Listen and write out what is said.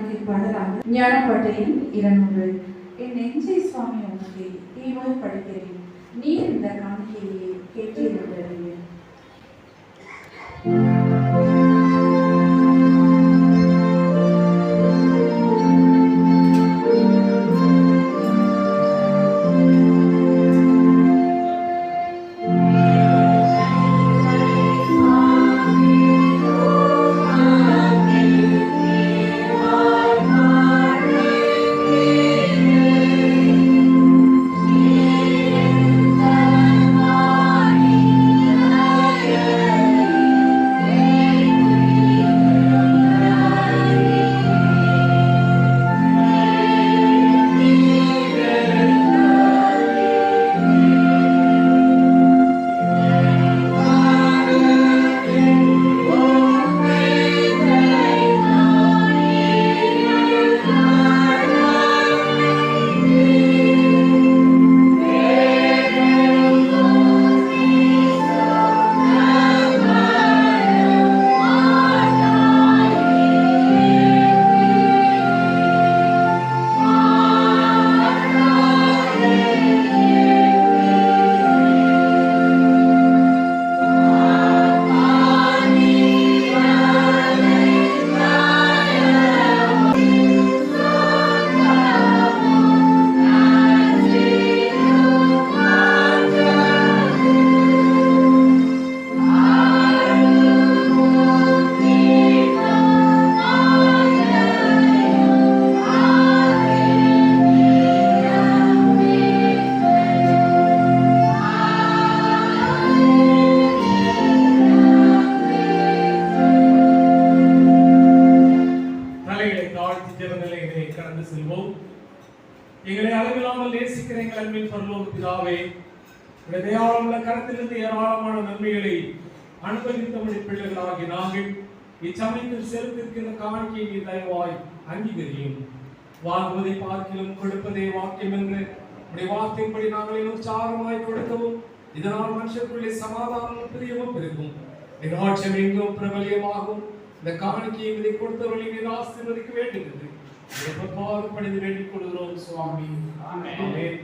காணிக்கை பாடலாக ஞானப்பாட்டையின் 200. என் நெஞ்சை சுவாமி உனக்கு தீவாய் படைக்கிறேன், நீர் இந்த காணிக்கையை கேட்டிருக்கிறேன். எங்களை அளவில்லாமல் நேசிக்கிற எங்கள் அன்பின் பரலோக பிதாவே, தயாளமுள்ள கரத்திலிருந்து ஏராளமான நன்மைகளை அனுபவித்தவருடைய பிள்ளைகளாகி நாங்கள் இச்சமயத்தில் செலுத்திருக்கிற காணிக்கையை தயவாய் அங்கீகரியும். வாங்குவதை பார்க்கிலும் கொடுப்பதே வாக்கியம் என்று உடைய வார்த்தையின்படி நாங்கள் உற்சாகமாய் கொடுக்கவும், இதனால் மனுஷருக்குள்ளே சமாதானமும் பிரியமும் பெருகும். ராட்சியம் எங்கும் பிரபலியமாகும். இந்த காணிக்கையை இதை கொடுத்தவர்களை ஆசீர்வதிக்க வேண்டுகிறது. பணிந்து வேண்டிக் கொள்கிறோம் சுவாமி. ஆமென்.